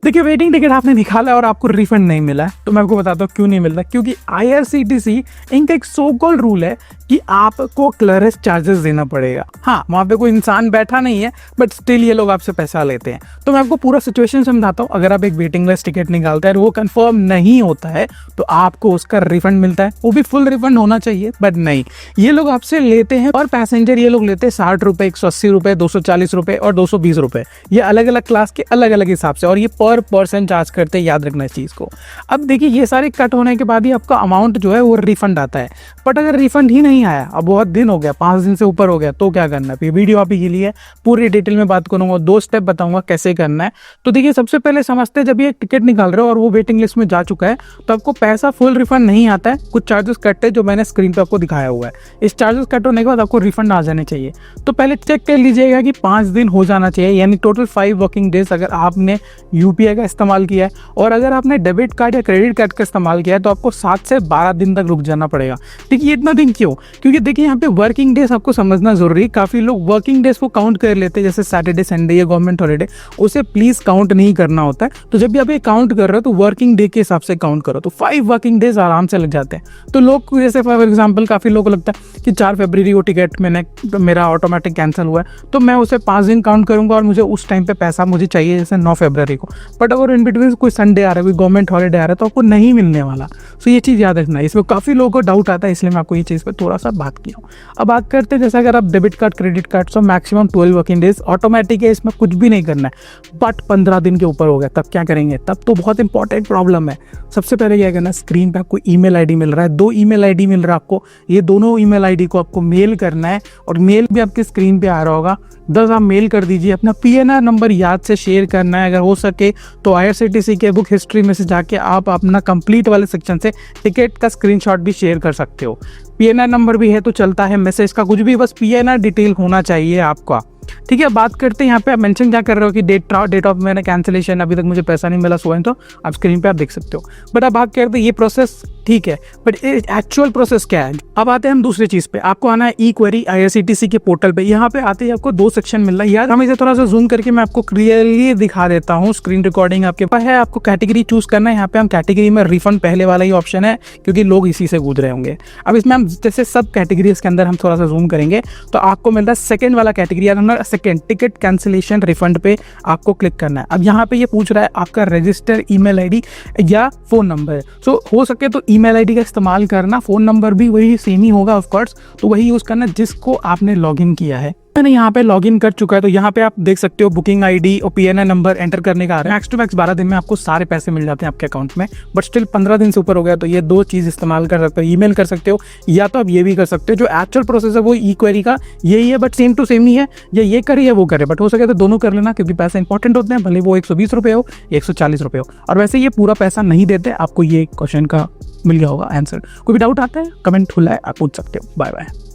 देखिए waiting ticket आपने निकाला और आपको रिफंड नहीं मिला है, तो मैं आपको बताता हूँ क्यों नहीं मिल रहा। क्योंकि IRCTC इनका एक सो कॉल्ड रूल है कि आपको क्लियरेंस चार्जेस देना पड़ेगा। हाँ, वहाँ पे कोई इंसान बैठा नहीं है, बट स्टिल ये लोग आपसे पैसा लेते हैं। तो मैं आपको पूरा सिचुएशन समझाता हूँ। अगर आप एक वेटिंग लिस्ट टिकट निकालते हैं और वो कंफर्म नहीं होता है तो आपको उसका रिफंड मिलता है, वो भी फुल रिफंड होना चाहिए, बट नहीं, ये लोग आपसे लेते हैं। और पैसेंजर ये लोग लेते हैं 60 रुपये, 180 रुपये, 240 रुपये और 220 रुपये। ये अलग अलग क्लास के अलग अलग हिसाब से, और ये पर पर्सन चार्ज करते हैं, याद रखना इस चीज़ को। अब देखिए ये सारे कट होने के बाद ही आपका अमाउंट जो है वो रिफंड आता है। बट अगर रिफंड ही नहीं आया, अब बहुत दिन हो गया, 5 दिन से ऊपर हो गया, तो क्या करना है? ये वीडियो आप ही के लिए पूरी डिटेल में बात करूंगा, 2 स्टेप बताऊंगा कैसे करना है। तो देखिए सबसे पहले समझते हैं, जब ये टिकट निकाल रहे हो और वो वेटिंग लिस्ट में जा चुका है तो आपको पैसा फुल रिफंड नहीं आता है, कुछ चार्जेस कटते हैं जो मैंने स्क्रीन पर आपको दिखाया हुआ है। इस चार्जेस कट होने के बाद आपको रिफंड आ जाने चाहिए। तो पहले चेक कर लीजिएगा कि 5 दिन हो जाना चाहिए, यानी टोटल 5 वर्किंग डेज अगर आपने UPI का इस्तेमाल किया है। और अगर आपने डेबिट कार्ड या क्रेडिट कार्ड का इस्तेमाल किया है तो आपको 7 से 12 दिन तक रुक जाना पड़ेगा। देखिए इतना दिन क्यों? क्योंकि देखिए यहाँ पे वर्किंग डेज आपको समझना जरूरी है। काफ़ी लोग वर्किंग डेज को काउंट कर लेते हैं, जैसे सैटरडे, संडे या गवर्नमेंट हॉलीडे, उसे प्लीज़ काउंट नहीं करना होता है। तो जब भी आप ये काउंट कर रहे हो तो वर्किंग डे के हिसाब से काउंट करो, तो 5 वर्किंग डेज आराम से लग जाते हैं। तो लोग जैसे फॉर एग्जाम्पल काफ़ी लोगों को लगता है कि 4 फरवरी को टिकट मेरा ऑटोमेटिक कैंसिल हुआ है, तो मैं उसे 5 दिन काउंट करूंगा और मुझे उस टाइम पे पैसा मुझे चाहिए, जैसे 9 फरवरी को। बट अगर इन बिटवीन कोई संडे आ रहा है, कोई गवर्नमेंट हॉलीडे आ रहा है, तो आपको नहीं मिलने वाला। सो ये चीज़ याद रखना है। इसमें काफ़ी लोगों को डाउट आता है, इसलिए मैं आपको ये चीज़ पर थोड़ा सा बात किया हूँ। अब बात करते हैं, जैसे अगर आप debit card, credit card, so maximum 12 working days automatic है, इसमें कुछ भी नहीं करना है। बट 15 दिन के ऊपर हो गया, तब क्या करेंगे? तब तो बहुत इंपॉर्टेंट प्रॉब्लम है। सबसे पहले क्या करना है, स्क्रीन पे आपको ईमेल आईडी मिल रहा है, 2 ईमेल आईडी मिल रहा है आपको। ये दोनों ईमेल आईडी को आपको मेल करना है, और मेल भी आपके स्क्रीन पे आ रहा होगा। 10 आप मेल कर दीजिए। अपना PNR नंबर याद से शेयर करना है, अगर हो सके तो IRCTC के बुक हिस्ट्री में से जाके आप अपना कंप्लीट वाले सेक्शन से टिकट का स्क्रीनशॉट भी शेयर कर सकते हो। PNR नंबर भी है तो चलता है, मैसेज का कुछ भी, बस PNR डिटेल होना चाहिए आपका। ठीक है, बात करते हैं यहाँ पे आप मेंशन क्या कर रहे हो कि डेट ऑफ मैंने कैंसिलेशन, अभी तक मुझे पैसा नहीं मिला, सो है, तो आप स्क्रीन पे आप देख सकते हो। बट अब बात करते हैं ये प्रोसेस ठीक है, बट एक्चुअल प्रोसेस क्या है? अब आते हैं हम दूसरी चीज़ पे। आपको आना है ई-क्वेरी IRCTC के पोर्टल पे। यहाँ पे आते ही आपको 2 सेक्शन मिल रहा है। यार हम इसे थोड़ा सा जूम करके मैं आपको क्लियरली दिखा देता हूँ, स्क्रीन रिकॉर्डिंग आपके पास है। आपको कैटेगरी चूज करना है। यहाँ पे हम कैटेगरी में रिफंड पहले वाला ही ऑप्शन है, क्योंकि लोग इसी से गुजरे होंगे। अब इसमें हम जैसे सब कैटेगरीज के अंदर हम थोड़ा सा जूम करेंगे तो आपको मिलता है सेकंड वाला category, second ticket cancellation refund पे आपको क्लिक करना है। अब यहाँ पे ये पूछ रहा है आपका रजिस्टर ईमेल आईडी या फोन नंबर। सो हो सके तो ईमेल आईडी का इस्तेमाल करना, फोन नंबर भी वही सेम ही होगा ऑफ कोर्स, तो वही यूज करना जिसको आपने लॉगिन किया है। मैंने यहाँ पे लॉगिन कर चुका है, तो यहाँ पे आप देख सकते हो बुकिंग आईडी और PNR नंबर एंटर करने का आ रहा है। मैक्स टू मैक्स 12 दिन में आपको सारे पैसे मिल जाते हैं आपके अकाउंट में। बट स्टिल 15 दिन से ऊपर हो गया तो ये 2 चीज़ इस्तेमाल कर सकते हो, ईमेल कर सकते हो या तो आप ये भी कर सकते हो। जो एक्चुअल प्रोसेस है वो ई-क्वेरी का यही है, बट सेम टू सेम ही है, या ये करे या वो करे, बट हो सके तो दोनों कर लेना, क्योंकि पैसा इंपॉर्टेंट होते हैं, भले वो 120 रुपये हो, 140 रुपये हो। और वैसे ये पूरा पैसा नहीं देते आपको, ये क्वेश्चन का मिल गया होगा आंसर। कोई भी डाउट आता है कमेंट खुला है, आप पूछ सकते हो। Bye bye.